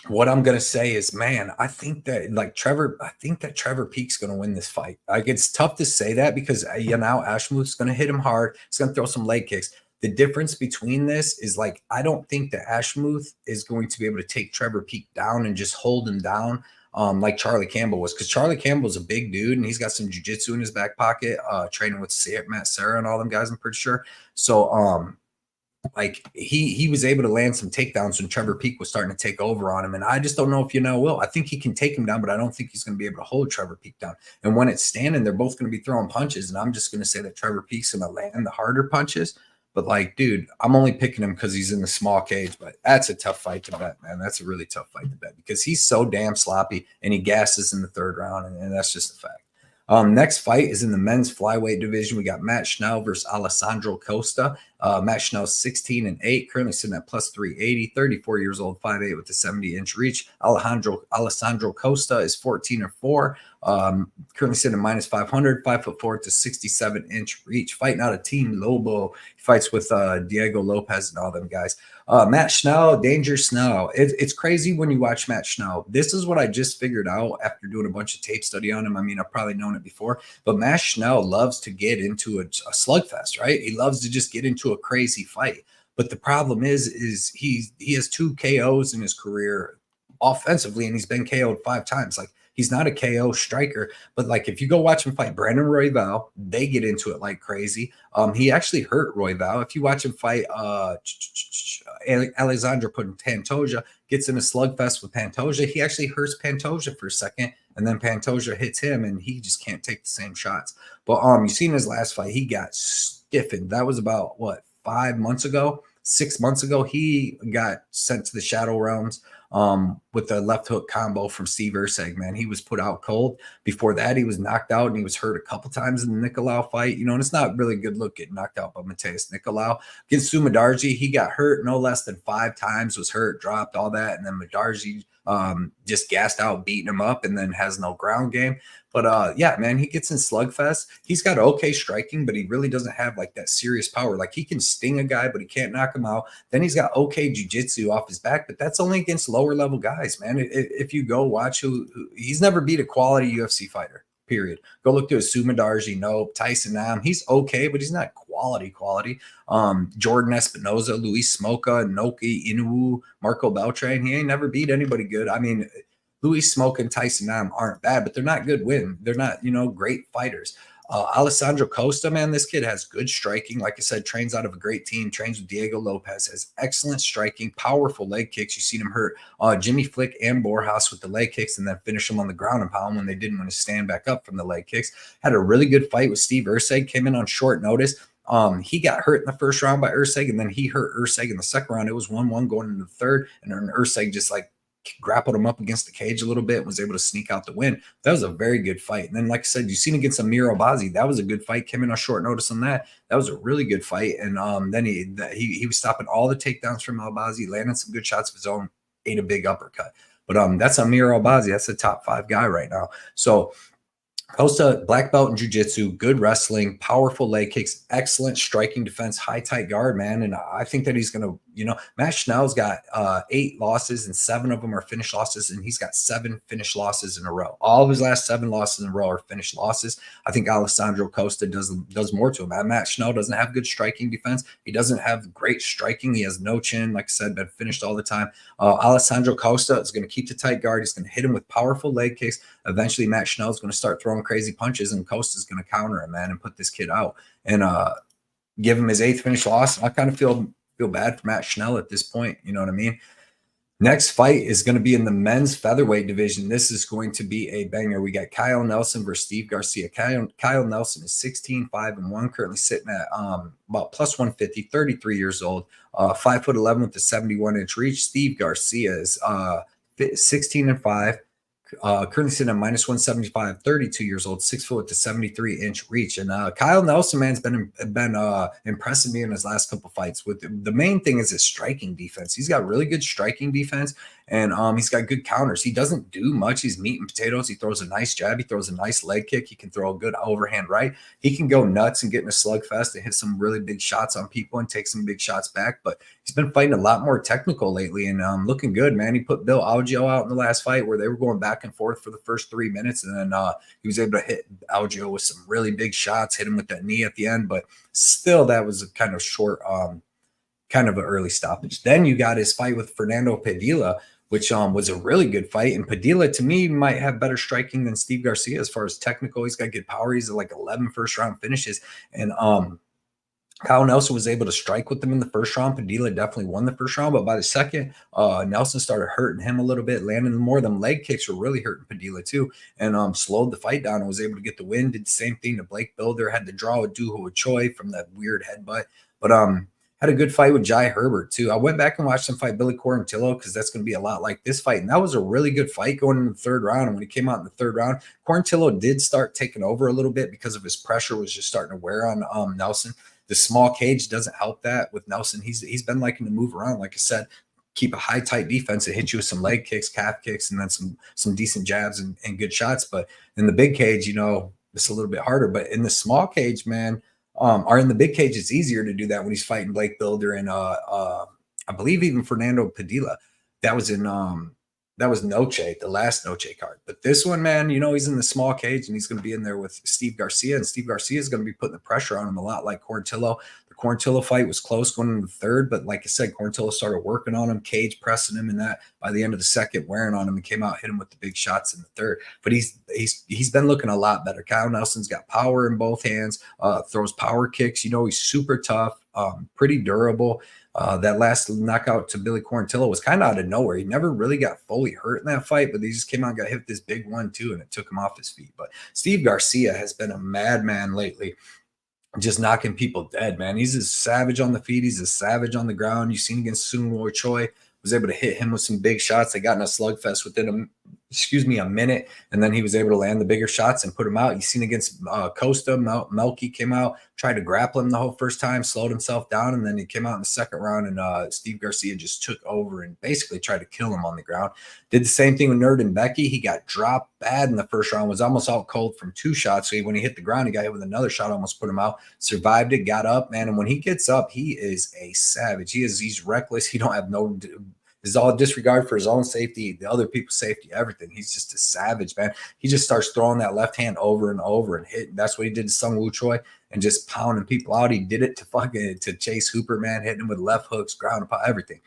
what I'm going to say is, man, I think that Trevor Peek's going to win this fight. Like, it's tough to say that because, Ashmouz is going to hit him hard. He's going to throw some leg kicks. The difference between this is, like, I don't think that Ashmouz is going to be able to take Trevor Peek down and just hold him down like Charlie Campbell was, because Charlie Campbell's a big dude and he's got some jiu-jitsu in his back pocket, training with Matt Serra and all them guys, I'm pretty sure. So, like he was able to land some takedowns when Trevor Peek was starting to take over on him. And I just don't know if will. I think he can take him down, but I don't think he's going to be able to hold Trevor Peek down. And when it's standing, they're both going to be throwing punches. And I'm just going to say that Trevor Peek's going to land the harder punches. But, like, dude, I'm only picking him because he's in the small cage. But that's a tough fight to bet, man. That's a really tough fight to bet because he's so damn sloppy and he gasses in the third round. And that's just a fact. Next fight is in the men's flyweight division. We got Matt Schnell versus Alessandro Costa. Matt Schnell's 16-8, currently sitting at plus 380, 34 years old, 5'8" with a 70-inch reach. Alessandro Costa is 14-4, currently sitting at minus 500, 5'4" with a 67-inch reach. Fighting out of Team Lobo. He fights with Diego Lopez and all them guys. Matt Schnell, Danger Schnell. It's crazy when you watch Matt Schnell. This is what I just figured out after doing a bunch of tape study on him. I mean, I've probably known it before, but Matt Schnell loves to get into a slugfest, right? He loves to just get into a crazy fight. But the problem is he has 2 KOs in his career offensively, and he's been KO'd 5 times. Like, he's not a KO striker, but, like, if you go watch him fight Brandon Royval, they get into it like crazy. He actually hurt Royval. If you watch him fight Alessandro Pantoja, gets in a slugfest with Pantoja, he actually hurts Pantoja for a second, and then Pantoja hits him, and he just can't take the same shots. But you seen his last fight, he got stiffened. That was about, 5 months ago? 6 months ago, he got sent to the Shadow Realms with a left hook combo from Steve Erceg, man. He was put out cold. Before that, he was knocked out, and he was hurt a couple times in the Nicolau fight. And it's not really a good look getting knocked out by Mateus Nicolau. Against Sumadarji, he got hurt no less than 5 times, was hurt, dropped, all that. And then Madarji just gassed out, beating him up, and then has no ground game. But yeah, man, he gets in slugfest. He's got okay striking, but he really doesn't have like that serious power. Like, he can sting a guy, but he can't knock him out. Then he's got okay jiu-jitsu off his back, but that's only against lower level guys, man. If you go watch he's never beat a quality UFC fighter, period. Go look to a Sumadarji, nope. Tyson Nam, he's okay, but he's not quality. quality. Jordan Espinoza, Luis Smoka, Noki Inu, Marco Beltran. He ain't never beat anybody good. I mean, Luis Smoka and Tyson Nam aren't bad, but they're not good win. They're not, great fighters. Alessandro Costa, man, this kid has good striking. Like I said, trains out of a great team, trains with Diego Lopez, has excellent striking, powerful leg kicks. You've seen him hurt Jimmy Flick and Borjas with the leg kicks and then finish him on the ground and pound when they didn't want to stand back up from the leg kicks. Had a really good fight with Steve Urseg, came in on short notice. He got hurt in the first round by Urseg, and then he hurt Urseg in the second round. It was 1-1 going into the third, and then Urseg just grappled him up against the cage a little bit and was able to sneak out the win. That was a very good fight. And then, like I said, you've seen against Amir Albazi. That was a good fight. Came in on short notice on that. That was a really good fight. And then he was stopping all the takedowns from Albazi, landing some good shots of his own, ate a big uppercut. But that's Amir Albazi. That's a top 5 guy right now. So Costa, black belt in jiu-jitsu, good wrestling, powerful leg kicks, excellent striking defense, high tight guard, man. And I think that he's going to, Matt Schnell's got 8 losses and 7 of them are finished losses. And he's got 7 finished losses in a row. All of his last 7 losses in a row are finished losses. I think Alessandro Costa does more to him. Matt Schnell doesn't have good striking defense. He doesn't have great striking. He has no chin. Like I said, been finished all the time. Alessandro Costa is going to keep the tight guard. He's going to hit him with powerful leg kicks. Eventually, Matt Schnell is going to start throwing crazy punches, and Costa's going to counter him, man, and put this kid out and give him his 8th finish loss. I kind of feel bad for Matt Schnell at this point. You know what I mean? Next fight is going to be in the men's featherweight division. This is going to be a banger. We got Kyle Nelson versus Steve Garcia. Kyle Nelson is 16-5-1, currently sitting at about plus 150, 33 years old, 5'11" with a 71-inch reach. Steve Garcia is 16-5. Currently sitting at minus 175, 32 years old, 6 foot with the 73-inch reach. And Kyle Nelson, man's been impressing me in his last couple fights. With the main thing is his striking defense. He's got really good striking defense, and he's got good counters. He doesn't do much. He's meat and potatoes. He throws a nice jab. He throws a nice leg kick. He can throw a good overhand right. He can go nuts and get in a slugfest and hit some really big shots on people and take some big shots back. But he's been fighting a lot more technical lately and looking good, man. He put Bill Algeo out in the last fight where they were going back and forth for the first 3 minutes, and then he was able to hit Algeo with some really big shots, hit him with that knee at the end. But still, that was a kind of short, kind of an early stoppage. Then you got his fight with Fernando Padilla, which was a really good fight. And Padilla, to me, might have better striking than Steve Garcia as far as technical. He's got good power. He's at like 11 first-round finishes. And Kyle Nelson was able to strike with them in the first round. Padilla definitely won the first round, but by the second, Nelson started hurting him a little bit, landing more of them leg kicks were really hurting Padilla too, and slowed the fight down and was able to get the win. Did the same thing to Blake Builder, had to draw with Duho Choi from that weird headbutt, but had a good fight with Jai Herbert too. I went back and watched him fight Billy Quarantillo because that's going to be a lot like this fight, and that was a really good fight going into the third round. And when he came out in the third round, Quarantillo did start taking over a little bit because of his pressure was just starting to wear on Nelson. The small cage doesn't help that with Nelson. He's been liking to move around, like I said, keep a high tight defense and hit you with some leg kicks, calf kicks, and then some decent jabs and good shots. But in the big cage, it's a little bit harder. But in the small cage, man, or in the big cage, it's easier to do that when he's fighting Blake Builder and I believe even Fernando Padilla. That was in that was Noche, the last Noche card. But this one, man, he's in the small cage and he's going to be in there with Steve Garcia. And Steve Garcia is going to be putting the pressure on him a lot like Quarantillo. The Quarantillo fight was close going into the third, but like I said, Quarantillo started working on him, cage pressing him, and that by the end of the second, wearing on him and came out, hit him with the big shots in the third. But he's been looking a lot better. Kyle Nelson's got power in both hands, throws power kicks. He's super tough, pretty durable. That last knockout to Billy Quarantillo was kind of out of nowhere. He never really got fully hurt in that fight, but he just came out and got hit with this big one too, and it took him off his feet. But Steve Garcia has been a madman lately, just knocking people dead, man. He's a savage on the feet. He's a savage on the ground. You've seen against Sung Choi, was able to hit him with some big shots. They got in a slugfest within a minute, and then he was able to land the bigger shots and put him out. You seen against Costa, Melky came out, tried to grapple him the whole first time, slowed himself down, and then he came out in the second round, and Steve Garcia just took over and basically tried to kill him on the ground. Did the same thing with Nerd and Becky. He got dropped bad in the first round, was almost out cold from 2 shots. So when he hit the ground, he got hit with another shot, almost put him out, survived it, got up, man. And when he gets up, he is a savage. He's reckless. He don't have no – is all disregard for his own safety, the other people's safety, everything. He's just a savage, man. He just starts throwing that left hand over and over and hitting. That's what he did to Sung Woo Choi. and just pounding people out. He did it to Chase Hooper, man, hitting him with left hooks, ground pound, everything.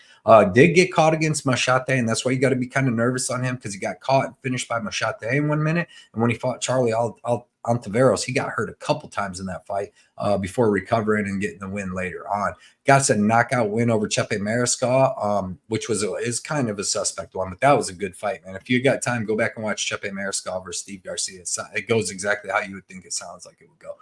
Did get caught against Marotte, and that's why you got to be kind of nervous on him, because he got caught and finished by Marotte in 1 minute. And when he fought Charlie Ontiveros, he got hurt a couple times in that fight before recovering and getting the win later on. Got a knockout win over Chepe Mariscal, which is kind of a suspect one, but that was a good fight, man. If you got time, go back and watch Chepe Mariscal versus Steve Garcia. It goes exactly how you would think it sounds like it would go.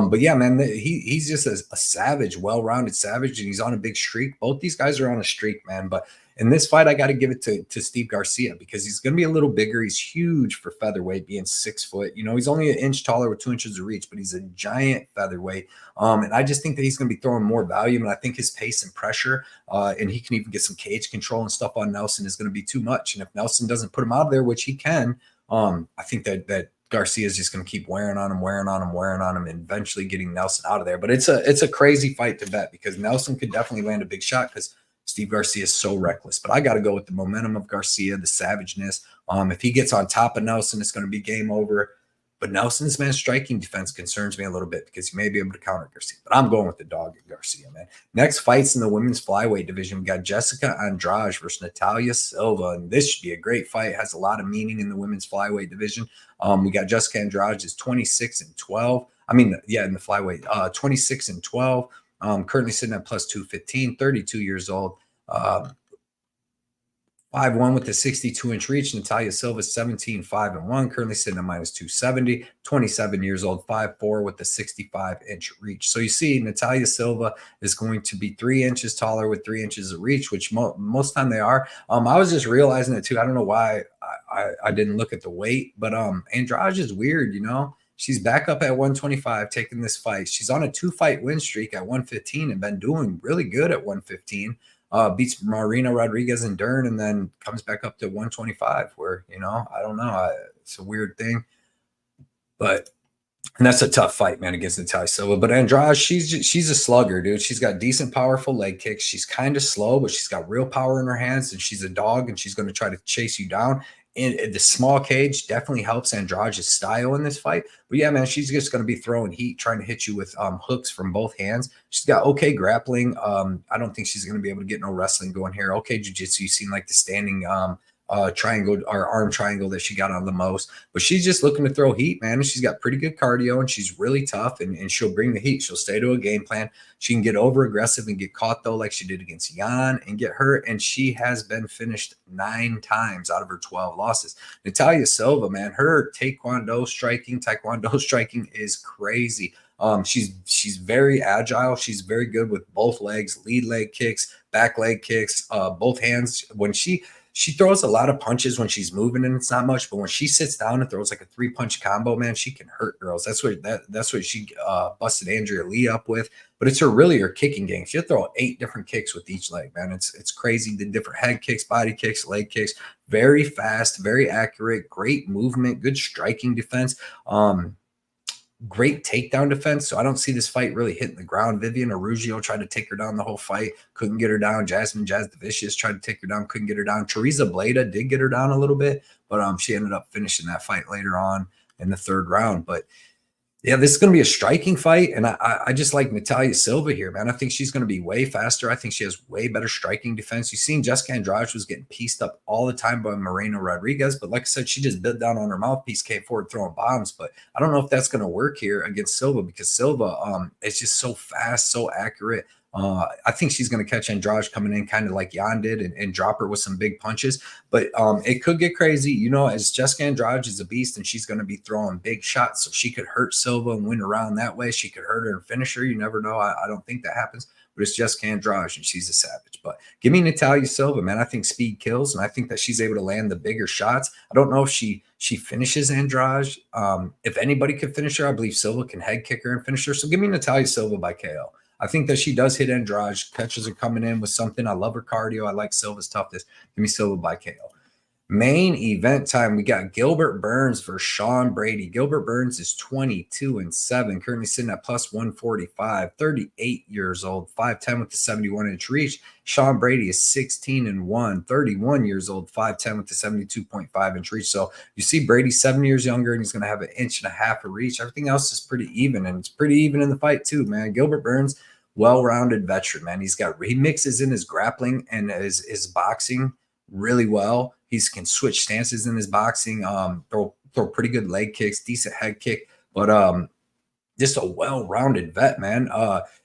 But yeah, man, he's just a savage, well-rounded savage, and he's on a big streak. Both these guys are on a streak, man. But in this fight, I got to give it to Steve Garcia, because he's going to be a little bigger. He's huge for featherweight, being 6 foot. You know, he's only an inch taller with 2 inches of reach, but he's a giant featherweight. And I just think that he's going to be throwing more volume, and I think his pace and pressure, and he can even get some cage control and stuff on Nelson, is going to be too much. And if Nelson doesn't put him out of there, which he can, I think that Garcia is just going to keep wearing on him, and eventually getting Nelson out of there. But it's a crazy fight to bet, because Nelson could definitely land a big shot, because Steve Garcia is so reckless. But I got to go with the momentum of Garcia, the savageness. If he gets on top of Nelson, it's going to be game over. But Nelson's, man, striking defense concerns me a little bit, because he may be able to counter Garcia. But I'm going with the dog at Garcia, man. Next fights in the women's flyweight division, we got Jessica Andrade versus Natalia Silva. And this should be a great fight. It has a lot of meaning in the women's flyweight division. We got Jessica Andrade is 26-12. I mean, yeah, in the flyweight, 26-12. Currently sitting at plus 215, 32 years old. 5'1" with a 62-inch reach. Natalia Silva, 17-5-1, currently sitting at minus 270, 27 years old, 5'4" with a 65-inch reach. So you see, Natalia Silva is going to be 3 inches taller with 3 inches of reach, which most time they are. I was just realizing it too. I don't know why I didn't look at the weight, but Andrade is weird, you know. She's back up at 125, taking this fight. She's on a 2-fight win streak at 115 and been doing really good at 115. Beats Marina Rodriguez and Dern, and then comes back up to 125, where, you know, I don't know. It's a weird thing. And that's a tough fight, man, against Natalia Silva. But Andrade, she's a slugger, dude. She's got decent, powerful leg kicks. She's kind of slow, but she's got real power in her hands, and she's a dog, and she's going to try to chase you down. And the small cage definitely helps Andrade's style in this fight. But yeah, man, she's just going to be throwing heat, trying to hit you with hooks from both hands. She's got okay grappling. I don't think she's going to be able to get no wrestling going here. Okay jiu-jitsu, you seen like the standing triangle or arm triangle that she got on the most. But she's just looking to throw heat, man. And she's got pretty good cardio, and she's really tough, and she'll bring the heat. She'll stay to a game plan. She can get over aggressive and get caught, though, like she did against Jan, and get hurt. And she has been finished 9 times out of her 12 losses. Natalia Silva, man, her taekwondo striking is crazy. She's very agile. She's very good with both legs, lead leg kicks, back leg kicks, both hands. When she throws a lot of punches when she's moving, and it's not much, but when she sits down and throws like a 3-punch combo, man, she can hurt girls. That's what she busted Andrea Lee up with. But it's her kicking game. She'll throw 8 different kicks with each leg, man. It's crazy. The different head kicks, body kicks, leg kicks, very fast, very accurate, great movement, good striking defense. Great takedown defense. So I don't see this fight really hitting the ground. Vivian Arugio tried to take her down the whole fight. Couldn't get her down. Jasmine Jazz the Vicious tried to take her down. Couldn't get her down. Teresa Bleda did get her down a little bit, but she ended up finishing that fight later on in the 3rd round. But yeah, this is going to be a striking fight, and I just like Natalia Silva here, man. I think she's going to be way faster. I think she has way better striking defense. You've seen Jessica Andrade was getting pieced up all the time by Marina Rodriguez, but like I said, she just bit down on her mouthpiece, came forward throwing bombs. But I don't know if that's going to work here against Silva, because Silva is just so fast, so accurate. I think she's going to catch Andrade coming in kind of like Jan did, and drop her with some big punches. But it could get crazy, you know, as Jessica Andrade is a beast, and she's going to be throwing big shots. So she could hurt Silva and win around that way. She could hurt her and finish her. You never know. I don't think that happens. But it's Jessica Andrade, and she's a savage. But give me Natalia Silva, man. I think speed kills, and I think that she's able to land the bigger shots. I don't know if she finishes Andrade. If anybody could finish her, I believe Silva can head kick her and finish her. So give me Natalia Silva by KO. I think that she does hit Andrade. Catches are coming in with something. I love her cardio. I like Silva's toughness. Give me Silva by KO. Main event time, we got Gilbert Burns versus Sean Brady. Gilbert Burns is 22-7, currently sitting at plus 145, 38 years old, 5'10 with the 71-inch reach. Sean Brady is 16-1, 31 years old, 5'10 with the 72.5-inch reach. So you see Brady 7 years younger, and he's going to have an inch and a half of reach. Everything else is pretty even, and it's pretty even in the fight too, man. Gilbert Burns, well-rounded veteran, man. He mixes in his grappling and his boxing really well. He can switch stances in his boxing, throw pretty good leg kicks, decent head kick, but just a well-rounded vet, man.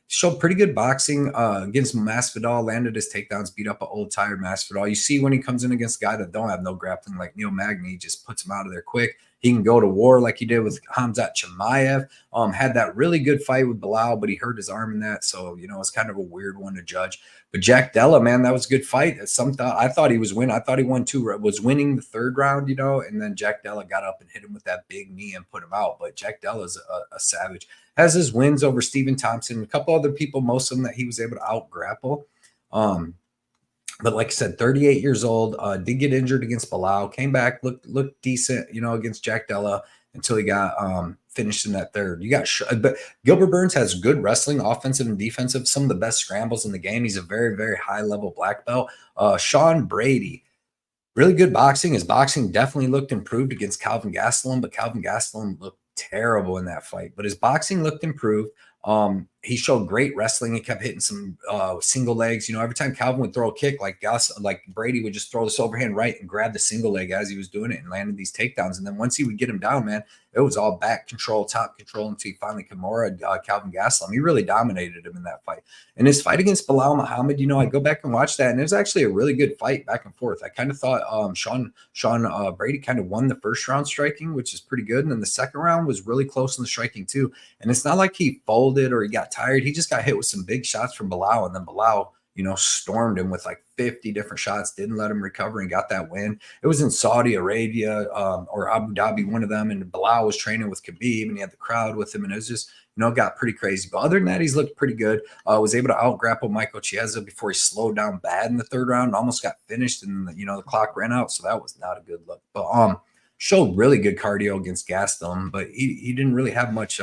Showed pretty good boxing against Masvidal, landed his takedowns, beat up an old tired Masvidal. You see when he comes in against a guy that don't have no grappling like Neil Magny, he just puts him out of there quick. He can go to war like he did with Khamzat Chimaev. Had that really good fight with Bilal, but he hurt his arm in that. So, it's kind of a weird one to judge. But Jack Della, man, that was a good fight. I thought he was winning. I thought he was winning the third round, and then Jack Della got up and hit him with that big knee and put him out. But Jack Della's a savage. Has his wins over Stephen Thompson, a couple other people, most of them that he was able to out-grapple. But like I said, 38 years old, did get injured against Bilal, came back, looked decent, against Jack Della until he got finished in that third. But Gilbert Burns has good wrestling, offensive and defensive, some of the best scrambles in the game. He's a very, very high-level black belt. Sean Brady, really good boxing. His boxing definitely looked improved against Calvin Gastelum, but Calvin Gastelum looked terrible in that fight. But his boxing looked improved. He showed great wrestling. He kept hitting some single legs. Every time Calvin would throw a kick, like Brady would just throw this overhand right and grab the single leg as he was doing it and landed these takedowns. And then once he would get him down, man, it was all back control, top control until he finally Kimura Calvin Gastelum. He really dominated him in that fight. And his fight against Bilal Muhammad, I go back and watch that, and it was actually a really good fight back and forth. I kind of thought Sean Brady kind of won the first round striking, which is pretty good. And then the second round was really close in the striking too. And it's not like he folded or he got tired. He just got hit with some big shots from Bilal, and then Bilal, stormed him with like 50 different shots, didn't let him recover, and got that win. It was in Saudi Arabia or Abu Dhabi, one of them, and Bilal was training with Khabib, and he had the crowd with him, and it was just, got pretty crazy. But other than that, he's looked pretty good. Was able to out-grapple Michael Chiesa before he slowed down bad in the third round, almost got finished, and the clock ran out, so that was not a good look. But showed really good cardio against Gastelum, but he didn't really have much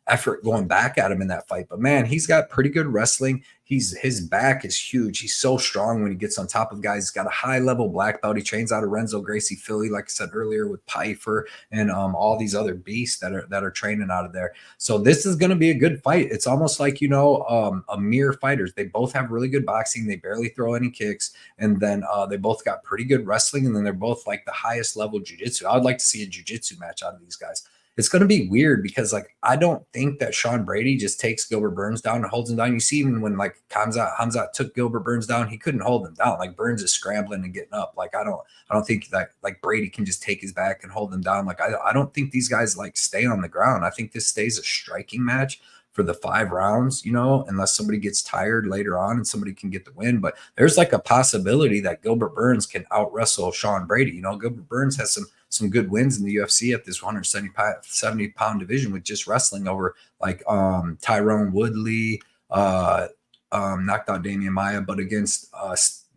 effort going back at him in that fight. But man, he's got pretty good wrestling. His back is huge. He's so strong when he gets on top of guys. He's got a high level black belt. He trains out of Renzo Gracie, Philly, like I said earlier, with Pfeiffer and all these other beasts that are training out of there. So this is going to be a good fight. It's almost like a mere fighters. They both have really good boxing. They barely throw any kicks, and then they both got pretty good wrestling, and then they're both like the highest level jiu-jitsu. I would like to see a jiu-jitsu match out of these guys. It's going to be weird because, I don't think that Sean Brady just takes Gilbert Burns down and holds him down. You see, even when, Khamzat took Gilbert Burns down, he couldn't hold him down. Burns is scrambling and getting up. I don't think that, Brady can just take his back and hold him down. I don't think these guys, stay on the ground. I think this stays a striking match for the 5 rounds, unless somebody gets tired later on and somebody can get the win. But there's a possibility that Gilbert Burns can out-wrestle Sean Brady. Gilbert Burns has some good wins in the UFC at this 170-pound division with just wrestling over Tyrone Woodley, knocked out Damian Maia, but against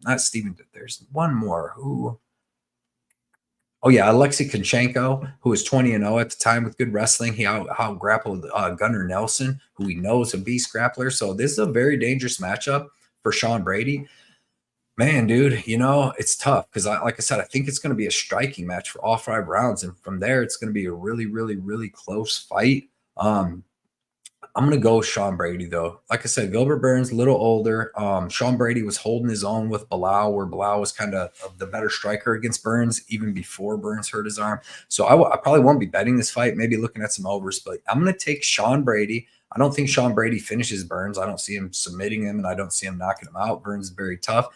not Steven. There's one more who. Oh yeah, Alexei Konchenko, who was 20-0 at the time with good wrestling. He out grappled Gunnar Nelson, who we know is a beast grappler. So this is a very dangerous matchup for Sean Brady. Man, dude, it's tough because, like I said, I think it's going to be a striking match for all 5 rounds. And from there, it's going to be a really, really, really close fight. I'm going to go Sean Brady, though. Like I said, Gilbert Burns, a little older. Sean Brady was holding his own with Bilal, where Bilal was kind of the better striker against Burns, even before Burns hurt his arm. So I probably won't be betting this fight, maybe looking at some overs, but I'm going to take Sean Brady. I don't think Sean Brady finishes Burns. I don't see him submitting him, and I don't see him knocking him out. Burns is very tough.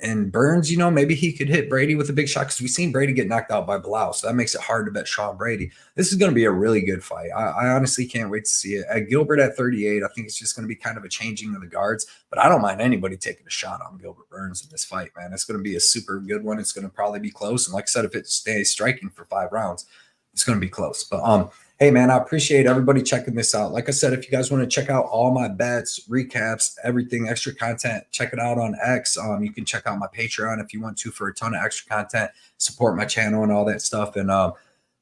And Burns, maybe he could hit Brady with a big shot because we've seen Brady get knocked out by Bilal. So that makes it hard to bet Sean Brady. This is going to be a really good fight. I honestly can't wait to see it. At Gilbert at 38, I think it's just going to be kind of a changing of the guards. But I don't mind anybody taking a shot on Gilbert Burns in this fight, man. It's going to be a super good one. It's going to probably be close. And like I said, if it stays striking for 5 rounds, it's going to be close. But hey man, I appreciate everybody checking this out. Like I said, if you guys want to check out all my bets, recaps, everything, extra content, check it out on X. You can check out my Patreon if you want to for a ton of extra content, support my channel and all that stuff, and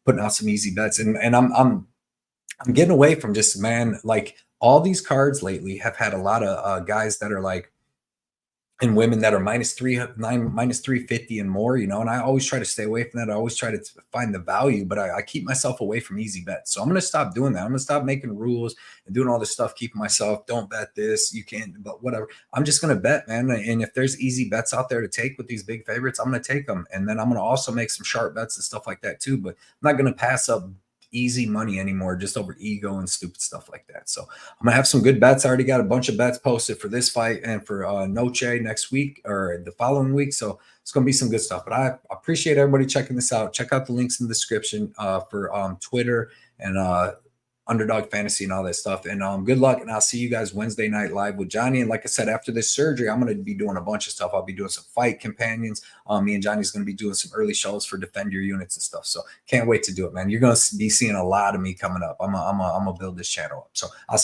putting out some easy bets. And I'm getting away from just, man, like all these cards lately have had a lot of guys that are like, and women that are minus 350 and more, you know, and I always try to stay away from that. I always try to find the value, but I keep myself away from easy bets. So I'm going to stop doing that. I'm going to stop making rules and doing all this stuff, keeping myself, don't bet this, you can't, but whatever. I'm just going to bet, man. And if there's easy bets out there to take with these big favorites, I'm going to take them. And then I'm going to also make some sharp bets and stuff like that too. But I'm not going to pass up easy money anymore just over ego and stupid stuff like that. So I'm gonna have some good bets. I already got a bunch of bets posted for this fight and for Noche next week or the following week. So it's gonna be some good stuff. But I appreciate everybody checking this out. Check out the links in the description for Twitter and Underdog Fantasy and all that stuff. And good luck. And I'll see you guys Wednesday night live with Johnny. And like I said, after this surgery, I'm going to be doing a bunch of stuff. I'll be doing some fight companions. Me and Johnny's going to be doing some early shows for Defend Your Units and stuff. So can't wait to do it, man. You're going to be seeing a lot of me coming up. I'm going to build this channel up. So I'll